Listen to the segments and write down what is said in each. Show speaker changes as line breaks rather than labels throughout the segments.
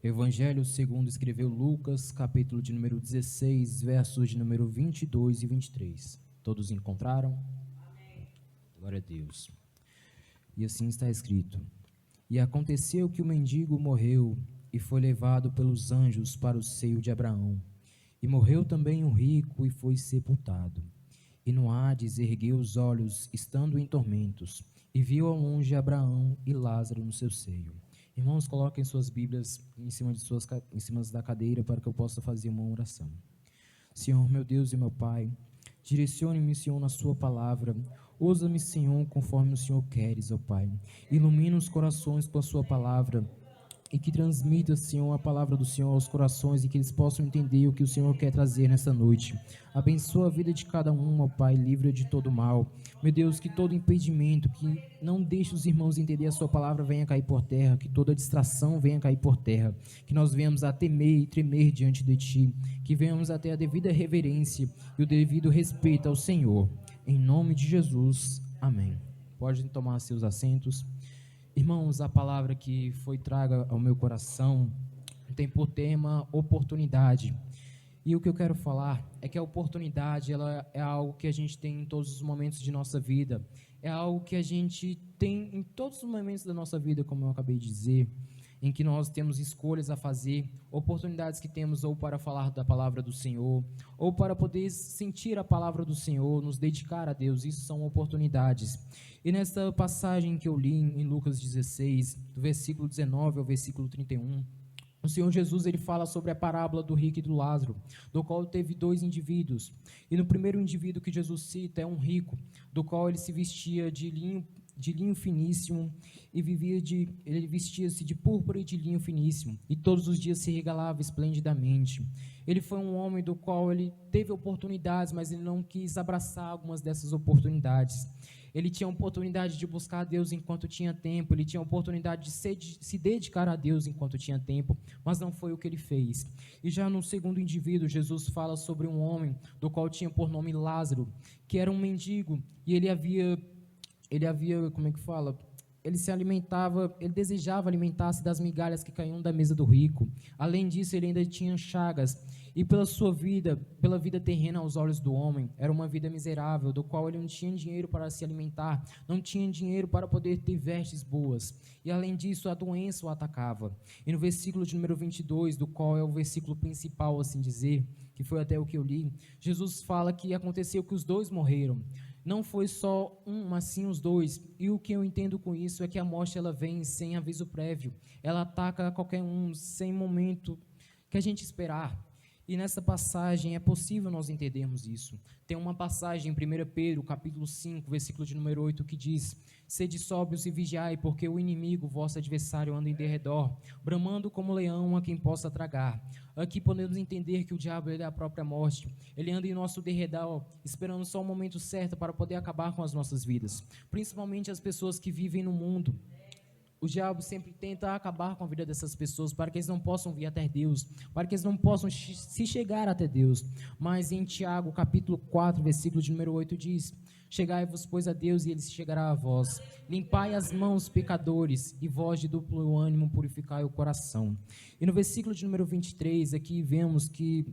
Evangelho segundo escreveu Lucas, capítulo de número 16, versos de número 22 e 23. Todos encontraram? Amém. Glória a Deus. E assim está escrito: E aconteceu que o mendigo morreu e foi levado pelos anjos para o seio de Abraão. E morreu também o rico e foi sepultado. E no Hades ergueu os olhos, estando em tormentos, e viu ao longe Abraão e Lázaro no seu seio. Irmãos, coloquem suas Bíblias em cima da cadeira para que eu possa fazer uma oração. Senhor, meu Deus e meu Pai, direcione-me, Senhor, na sua palavra. Usa-me, Senhor, conforme o Senhor queres, ó Pai. Ilumina os corações com a sua palavra e que transmita, Senhor, a palavra do Senhor aos corações e que eles possam entender o que o Senhor quer trazer nessa noite. Abençoa a vida de cada um, ó Pai, livre de todo mal. Meu Deus, que todo impedimento, que não deixe os irmãos entender a sua palavra venha cair por terra, que toda distração venha cair por terra, que nós venhamos a temer e tremer diante de Ti, que venhamos a ter a devida reverência e o devido respeito ao Senhor. Em nome de Jesus, amém. Podem tomar seus assentos. Irmãos, a palavra que foi traga ao meu coração tem por tema oportunidade. E o que eu quero falar é que a oportunidade, ela é algo que a gente tem em todos os momentos de nossa vida. É algo que a gente tem em todos os momentos da nossa vida, como eu acabei de dizer, em que nós temos escolhas a fazer, oportunidades que temos ou para falar da palavra do Senhor, ou para poder sentir a palavra do Senhor, nos dedicar a Deus. Isso são oportunidades. E nesta passagem que eu li em Lucas 16, do versículo 19 ao versículo 31, o Senhor Jesus, ele fala sobre a parábola do rico e do Lázaro, do qual teve dois indivíduos. E no primeiro indivíduo que Jesus cita é um rico, do qual ele se vestia de linho finíssimo e ele vestia-se de púrpura e de linho finíssimo, e todos os dias se regalava esplendidamente. Ele foi um homem do qual ele teve oportunidades, mas ele não quis abraçar algumas dessas oportunidades. Ele tinha a oportunidade de buscar a Deus enquanto tinha tempo, ele tinha a oportunidade de se dedicar a Deus enquanto tinha tempo, mas não foi o que ele fez. E já no segundo indivíduo, Jesus fala sobre um homem do qual tinha por nome Lázaro, que era um mendigo, e ele havia, como é que fala? Ele desejava alimentar-se das migalhas que caíam da mesa do rico. Além disso, ele ainda tinha chagas, e pela vida terrena aos olhos do homem, era uma vida miserável, do qual ele não tinha dinheiro para se alimentar, não tinha dinheiro para poder ter vestes boas, e além disso, a doença o atacava. E no versículo de número 22, do qual é o versículo principal, assim dizer, que foi até o que eu li, Jesus fala que aconteceu que os dois morreram. Não foi só um, mas sim os dois. E o que eu entendo com isso é que a morte, ela vem sem aviso prévio. Ela ataca qualquer um sem momento que a gente esperar. E nessa passagem é possível nós entendermos isso. Tem uma passagem em 1 Pedro, capítulo 5, versículo de número 8, que diz: Sede sóbrios e vigiai, porque o inimigo, vosso adversário, anda em derredor, bramando como leão a quem possa tragar. Aqui podemos entender que o diabo, ele é a própria morte. Ele anda em nosso derredor, esperando só o momento certo para poder acabar com as nossas vidas. Principalmente as pessoas que vivem no mundo. O diabo sempre tenta acabar com a vida dessas pessoas para que eles não possam vir até Deus, para que eles não possam se chegar até Deus. Mas em Tiago, capítulo 4, versículo de número 8 diz: Chegai-vos, pois, a Deus, e Ele se chegará a vós. Limpai as mãos, pecadores, e vós de duplo ânimo purificai o coração. E no versículo de número 23, aqui vemos que,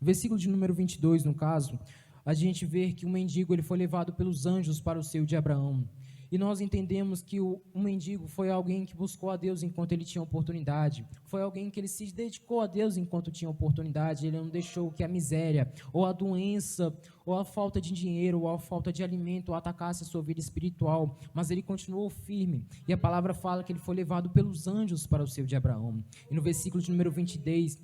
no versículo de número 22, no caso, a gente vê que o mendigo, ele foi levado pelos anjos para o seio de Abraão. E nós entendemos que o mendigo foi alguém que buscou a Deus enquanto ele tinha oportunidade. Foi alguém que ele se dedicou a Deus enquanto tinha oportunidade. Ele não deixou que a miséria, ou a doença, ou a falta de dinheiro, ou a falta de alimento atacasse a sua vida espiritual. Mas ele continuou firme. E a palavra fala que ele foi levado pelos anjos para o seio de Abraão. E no versículo de número 23,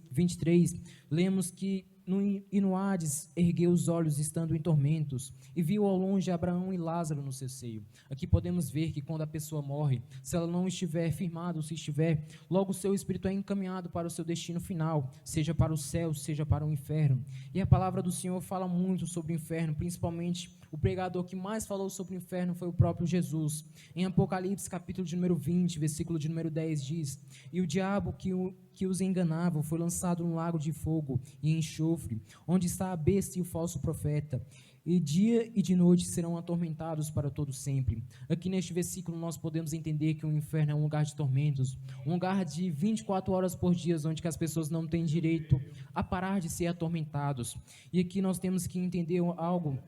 lemos que no Hades ergueu os olhos estando em tormentos, e viu ao longe Abraão e Lázaro no seu seio. Aqui podemos ver que quando a pessoa morre, se ela não estiver firmada, ou se estiver, logo o seu espírito é encaminhado para o seu destino final, seja para o céu, seja para o inferno. E a palavra do Senhor fala muito sobre o inferno, principalmente o pregador que mais falou sobre o inferno foi o próprio Jesus. Em Apocalipse, capítulo de número 20, versículo de número 10 diz: E o diabo que os enganava foi lançado no lago de fogo e enxofre, onde está a besta e o falso profeta. E dia e de noite serão atormentados para todo sempre. Aqui neste versículo nós podemos entender que o inferno é um lugar de tormentos, um lugar de 24 horas por dia, onde que as pessoas não têm direito a parar de ser atormentados. E aqui nós temos que entender algo,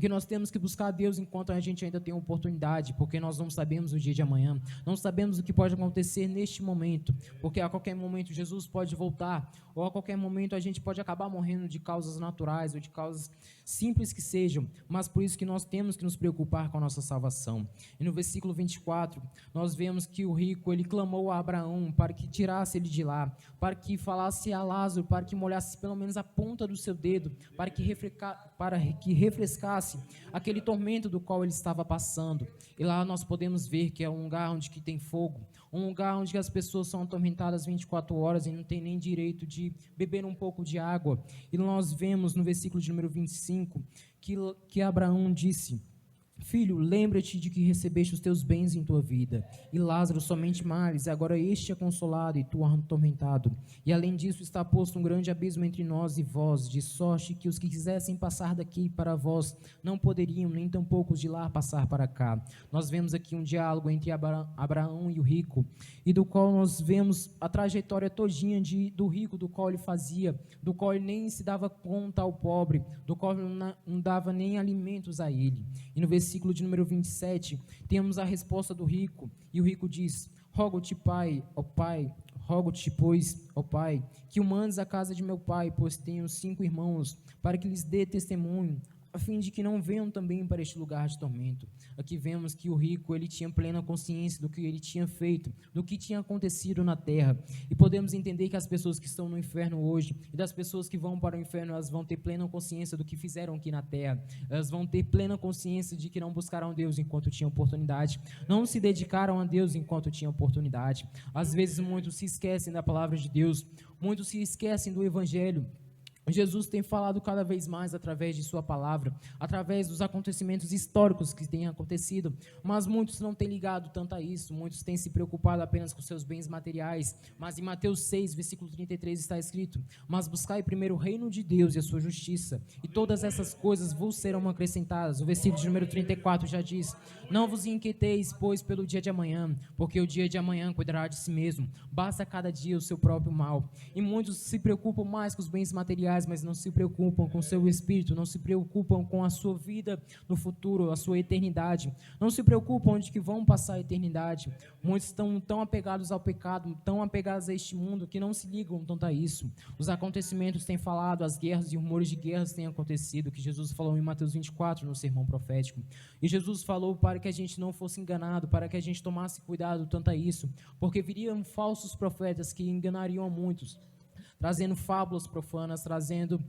que nós temos que buscar a Deus enquanto a gente ainda tem oportunidade, porque nós não sabemos o dia de amanhã, não sabemos o que pode acontecer neste momento, porque a qualquer momento Jesus pode voltar, ou a qualquer momento a gente pode acabar morrendo de causas naturais, ou de causas simples que sejam, mas por isso que nós temos que nos preocupar com a nossa salvação. E no versículo 24, nós vemos que o rico, ele clamou a Abraão para que tirasse ele de lá, para que falasse a Lázaro, para que molhasse pelo menos a ponta do seu dedo, para que refrescasse aquele tormento do qual ele estava passando. E lá nós podemos ver que é um lugar onde que tem fogo, um lugar onde as pessoas são atormentadas 24 horas e não tem nem direito de beber um pouco de água. E nós vemos no versículo de número 25 que Abraão disse: Filho, lembra-te de que recebeste os teus bens em tua vida, e Lázaro somente males, agora este é consolado e tu atormentado. E além disso está posto um grande abismo entre nós e vós, de sorte que os que quisessem passar daqui para vós não poderiam, nem tampouco os de lá passar para cá. Nós vemos aqui um diálogo entre Abraão e o rico, e do qual nós vemos a trajetória todinha do rico, do qual ele fazia, do qual ele nem se dava conta ao pobre, do qual não dava nem alimentos a ele. E no versículo de número 27, temos a resposta do rico, e o rico diz: Rogo-te, rogo-te, pois, ó Pai, que o mandes à casa de meu pai, pois tenho 5 irmãos, para que lhes dê testemunho, a fim de que não venham também para este lugar de tormento. Aqui vemos que o rico, ele tinha plena consciência do que ele tinha feito, do que tinha acontecido na terra, e podemos entender que as pessoas que estão no inferno hoje, e das pessoas que vão para o inferno, elas vão ter plena consciência do que fizeram aqui na terra, elas vão ter plena consciência de que não buscaram Deus enquanto tinham oportunidade, não se dedicaram a Deus enquanto tinham oportunidade. Às vezes muitos se esquecem da palavra de Deus, muitos se esquecem do Evangelho. Jesus tem falado cada vez mais através de sua palavra, através dos acontecimentos históricos que têm acontecido, mas muitos não têm ligado tanto a isso, muitos têm se preocupado apenas com seus bens materiais. Mas em Mateus 6, versículo 33 está escrito: Mas buscai primeiro o reino de Deus e a sua justiça, e todas essas coisas vos serão acrescentadas. O versículo de número 34 já diz: Não vos inquieteis, pois, pelo dia de amanhã, porque o dia de amanhã cuidará de si mesmo, basta cada dia o seu próprio mal. E muitos se preocupam mais com os bens materiais, mas não se preocupam com o seu espírito, não se preocupam com a sua vida no futuro, a sua eternidade, não se preocupam onde que vão passar a eternidade. Muitos estão tão apegados ao pecado, tão apegados a este mundo, que não se ligam tanto a isso. Os acontecimentos têm falado, as guerras e rumores de guerras têm acontecido, que Jesus falou em Mateus 24, no sermão profético. E Jesus falou para que a gente não fosse enganado, para que a gente tomasse cuidado tanto a isso, porque viriam falsos profetas que enganariam a muitos, trazendo fábulas profanas, trazendo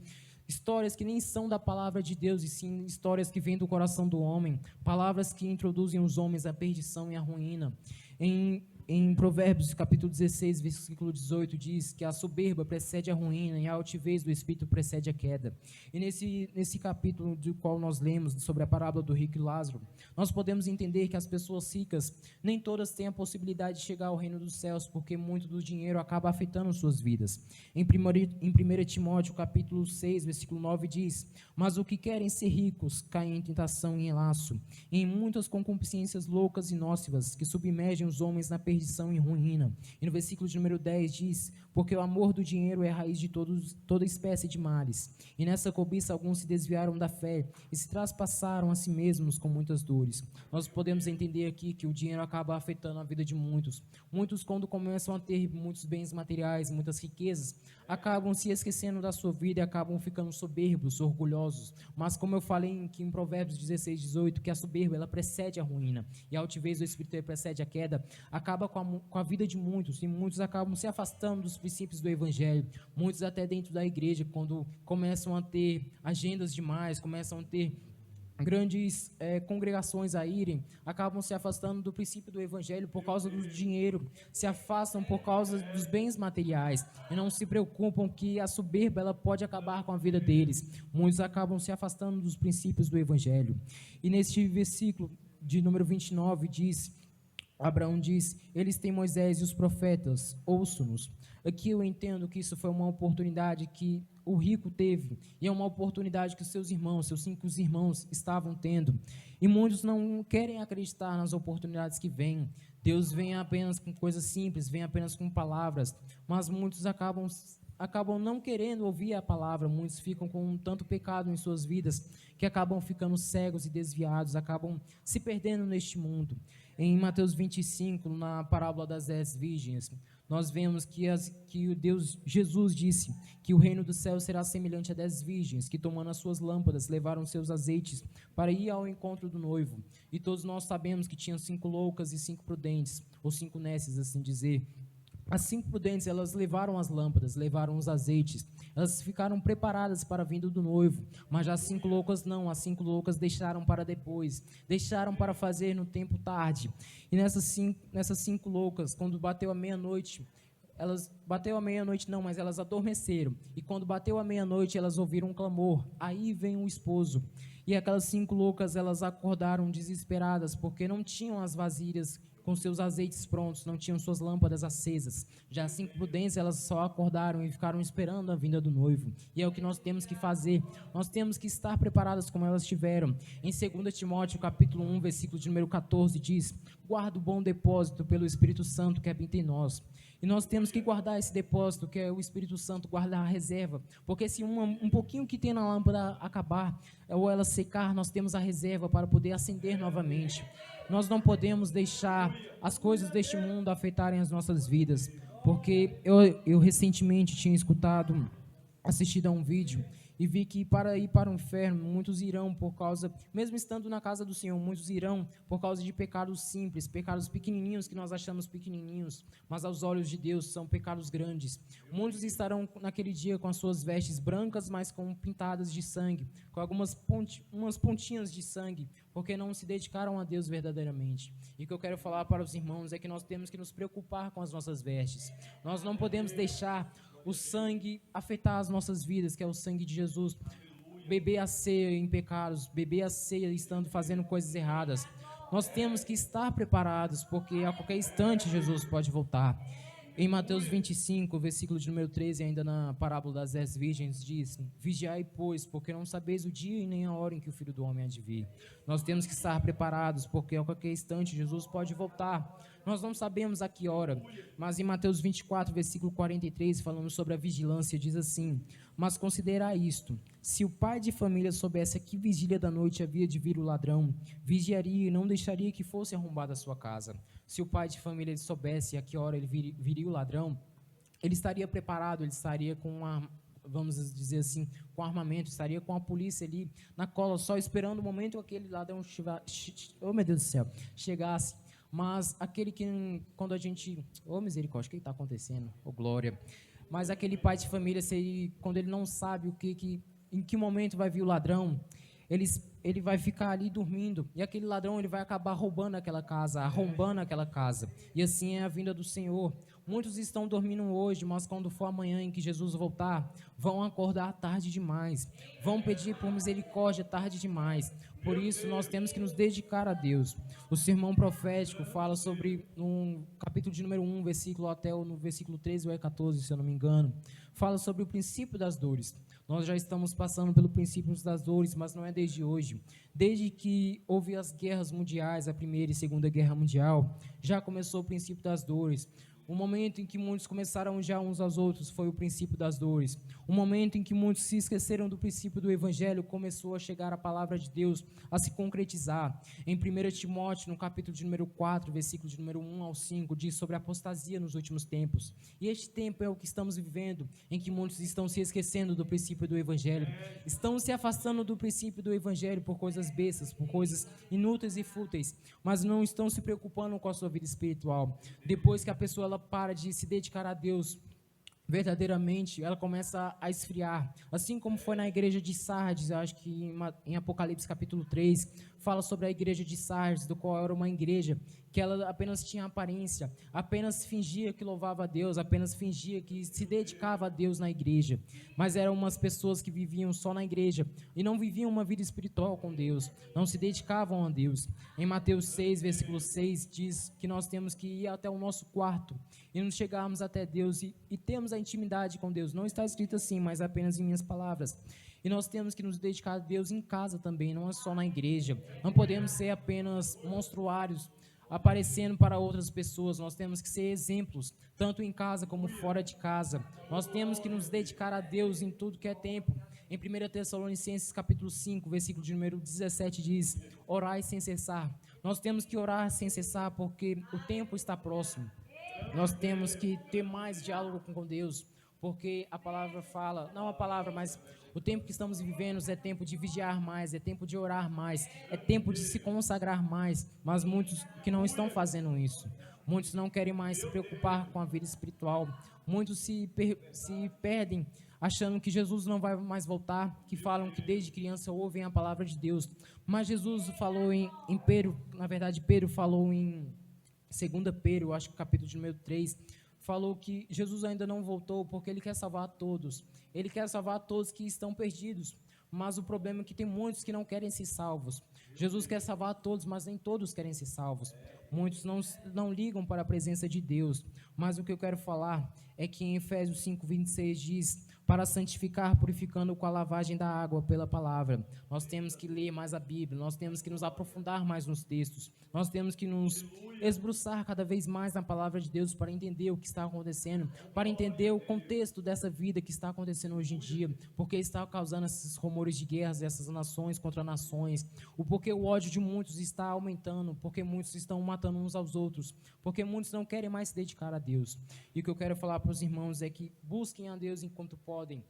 histórias que nem são da palavra de Deus, e sim histórias que vêm do coração do homem, palavras que introduzem os homens à perdição e à ruína. Em Provérbios, capítulo 16, versículo 18, diz que a soberba precede a ruína e a altivez do espírito precede a queda. E nesse capítulo do qual nós lemos sobre a parábola do rico e Lázaro, nós podemos entender que as pessoas ricas, nem todas têm a possibilidade de chegar ao reino dos céus, porque muito do dinheiro acaba afetando suas vidas. Em 1 Timóteo, capítulo 6, versículo 9, diz: Mas o que querem ser ricos caem em tentação e em laço, e em muitas concupiscências loucas e nocivas, que submergem os homens na perdição e ruína. E no versículo de número 10 diz: Porque o amor do dinheiro é a raiz de toda espécie de males. E nessa cobiça alguns se desviaram da fé e se traspassaram a si mesmos com muitas dores. Nós podemos entender aqui que o dinheiro acaba afetando a vida de muitos. Muitos, quando começam a ter muitos bens materiais, muitas riquezas, acabam se esquecendo da sua vida e acabam ficando soberbos, orgulhosos. Mas como eu falei aqui em Provérbios 16, 18, que a soberba ela precede a ruína e a altivez do espírito precede a queda, acaba com a vida de muitos, e muitos acabam se afastando dos princípios do Evangelho. Muitos até dentro da igreja, quando começam a ter agendas demais, começam a ter grandes congregações a irem, acabam se afastando do princípio do Evangelho por causa do dinheiro, se afastam por causa dos bens materiais e não se preocupam que a soberba ela pode acabar com a vida deles. Muitos acabam se afastando dos princípios do Evangelho. E neste versículo de número 29 diz: Abraão diz: eles têm Moisés e os profetas, ouçam-nos. Aqui eu entendo que isso foi uma oportunidade que o rico teve, e é uma oportunidade que os seus irmãos, seus 5 irmãos, estavam tendo. E muitos não querem acreditar nas oportunidades que vêm. Deus vem apenas com coisas simples, vem apenas com palavras, mas muitos acabam não querendo ouvir a palavra. Muitos ficam com tanto pecado em suas vidas que acabam ficando cegos e desviados, acabam se perdendo neste mundo. Em Mateus 25, na parábola das 10 virgens, nós vemos que o Deus, Jesus disse que o reino do céu será semelhante a 10 virgens, que tomando as suas lâmpadas, levaram seus azeites para ir ao encontro do noivo. E todos nós sabemos que tinham 5 loucas e 5 prudentes, ou 5 nécias, assim dizer. As 5 prudentes, elas levaram as lâmpadas, levaram os azeites, elas ficaram preparadas para a vinda do noivo, mas já as 5 loucas não, as 5 loucas deixaram para depois, deixaram para fazer no tempo tarde. E nessas cinco loucas, quando bateu a meia-noite, mas elas adormeceram, e quando bateu a meia-noite, elas ouviram um clamor: aí vem o esposo. E aquelas 5 loucas, elas acordaram desesperadas, porque não tinham as vasilhas com seus azeites prontos, não tinham suas lâmpadas acesas. Já as 5 prudentes, elas só acordaram e ficaram esperando a vinda do noivo. E é o que nós temos que fazer. Nós temos que estar preparadas como elas estiveram. Em 2 Timóteo, capítulo 1, versículo de número 14, diz: guarda o bom depósito pelo Espírito Santo que habita em nós. E nós temos que guardar esse depósito, que é o Espírito Santo, guardar a reserva. Porque se um pouquinho que tem na lâmpada acabar, ou ela secar, nós temos a reserva para poder acender novamente. Nós não podemos deixar as coisas deste mundo afetarem as nossas vidas. Porque eu recentemente tinha assistido a um vídeo, e vi que para ir para o inferno, muitos irão por causa, mesmo estando na casa do Senhor, muitos irão por causa de pecados simples, pecados pequenininhos que nós achamos pequenininhos, mas aos olhos de Deus são pecados grandes. Muitos estarão naquele dia com as suas vestes brancas, mas com pintadas de sangue, com umas pontinhas de sangue, porque não se dedicaram a Deus verdadeiramente. E o que eu quero falar para os irmãos é que nós temos que nos preocupar com as nossas vestes. Nós não podemos deixar o sangue afetar as nossas vidas, que é o sangue de Jesus. Beber a ceia em pecados, beber a ceia estando fazendo coisas erradas. Nós temos que estar preparados, porque a qualquer instante Jesus pode voltar. Em Mateus 25, versículo de número 13, ainda na parábola das 10 virgens, diz: vigiai, pois, porque não sabeis o dia e nem a hora em que o Filho do Homem há de vir. Nós temos que estar preparados, porque a qualquer instante Jesus pode voltar. Nós não sabemos a que hora, mas em Mateus 24, versículo 43, falando sobre a vigilância, diz assim: mas considerai isto, se o pai de família soubesse a que vigília da noite havia de vir o ladrão, vigiaria e não deixaria que fosse arrombada a sua casa. Se o pai de família soubesse a que hora ele viria o ladrão, ele estaria preparado, ele estaria com vamos dizer assim, com armamento, estaria com a polícia ali na cola, só esperando o momento que aquele ladrão oh meu Deus do céu, chegasse. Mas aquele que, quando a gente, oh misericórdia, o que está acontecendo? Oh glória. Mas aquele pai de família, quando ele não sabe em que momento vai vir o ladrão, ele vai ficar ali dormindo, e aquele ladrão ele vai acabar roubando aquela casa, arrombando aquela casa. E assim é a vinda do Senhor. Muitos estão dormindo hoje, mas quando for amanhã em que Jesus voltar, vão acordar tarde demais, vão pedir por misericórdia tarde demais. Por isso nós temos que nos dedicar a Deus. O sermão profético fala sobre, no capítulo de número 1, versículo até no versículo 13 ou 14, se eu não me engano, fala sobre o princípio das dores. Nós já estamos passando pelo princípio das dores, mas não é desde hoje. Desde que houve as guerras mundiais, a Primeira e Segunda Guerra Mundial, já começou o princípio das dores. O momento em que muitos começaram a odiar uns aos outros foi o princípio das dores. O momento em que muitos se esqueceram do princípio do Evangelho, começou a chegar a palavra de Deus a se concretizar. Em 1 Timóteo, no capítulo de número 4, versículo de número 1 ao 5, diz sobre a apostasia nos últimos tempos. E este tempo é o que estamos vivendo, em que muitos estão se esquecendo do princípio do Evangelho, estão se afastando do princípio do Evangelho por coisas bestas, por coisas inúteis e fúteis, mas não estão se preocupando com a sua vida espiritual. Depois que a pessoa ela para de se dedicar a Deus verdadeiramente, ela começa a esfriar, assim como foi na igreja de Sardes. Eu acho que em Apocalipse capítulo 3, fala sobre a igreja de Sardes, do qual era uma igreja que ela apenas tinha aparência, apenas fingia que louvava a Deus, apenas fingia que se dedicava a Deus na igreja, mas eram umas pessoas que viviam só na igreja e não viviam uma vida espiritual com Deus, não se dedicavam a Deus. Em Mateus 6, versículo 6, diz que nós temos que ir até o nosso quarto e nos chegarmos até Deus e termos a intimidade com Deus. Não está escrito assim, mas apenas em minhas palavras. E nós temos que nos dedicar a Deus em casa também, não é só na igreja. Não podemos ser apenas monstruários, aparecendo para outras pessoas. Nós temos que ser exemplos, tanto em casa como fora de casa. Nós temos que nos dedicar a Deus em tudo que é tempo. Em 1 Tessalonicenses capítulo 5, versículo de número 17 diz: orai sem cessar. Nós temos que orar sem cessar porque o tempo está próximo. Nós temos que ter mais diálogo com Deus, porque a palavra fala, não a palavra, mas o tempo que estamos vivendo é tempo de vigiar mais, é tempo de orar mais, é tempo de se consagrar mais, mas muitos que não estão fazendo isso, muitos não querem mais se preocupar com a vida espiritual, muitos se perdem achando que Jesus não vai mais voltar, que falam que desde criança ouvem a palavra de Deus, mas Jesus falou em Pedro, na verdade Pedro falou em 2 Pedro, acho que capítulo de número 3, falou que Jesus ainda não voltou porque Ele quer salvar todos. Ele quer salvar todos que estão perdidos, mas o problema é que tem muitos que não querem ser salvos. Jesus quer salvar todos, mas nem todos querem ser salvos. Muitos não ligam para a presença de Deus, mas o que eu quero falar é que em Efésios 5:26 diz: para santificar, purificando com a lavagem da água pela palavra. Nós temos que ler mais a Bíblia, nós temos que nos aprofundar mais nos textos, nós temos que nos esbruçar cada vez mais na palavra de Deus para entender o que está acontecendo, para entender o contexto dessa vida que está acontecendo hoje em dia, porque está causando esses rumores de guerras, essas nações contra nações, o porquê o ódio de muitos está aumentando, porque muitos estão matando uns aos outros, porque muitos não querem mais se dedicar a Deus. E o que eu quero falar para os irmãos é que busquem a Deus enquanto podem.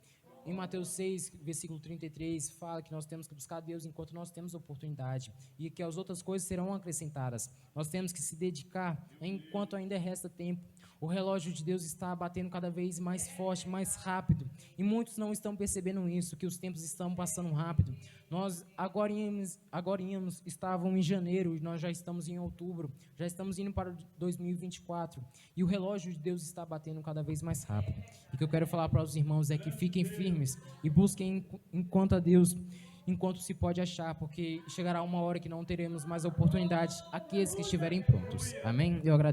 Em Mateus 6, versículo 33, fala que nós temos que buscar a Deus enquanto nós temos oportunidade e que as outras coisas serão acrescentadas. Nós temos que se dedicar enquanto ainda resta tempo. O relógio de Deus está batendo cada vez mais forte, mais rápido, e muitos não estão percebendo isso, que os tempos estão passando rápido. Nós agora estavam em janeiro, e nós já estamos em outubro, já estamos indo para 2024, e o relógio de Deus está batendo cada vez mais rápido. E o que eu quero falar para os irmãos é que fiquem firmes e busquem enquanto a Deus, enquanto se pode achar, porque chegará uma hora que não teremos mais oportunidade, aqueles que estiverem prontos. Amém? Eu agradeço.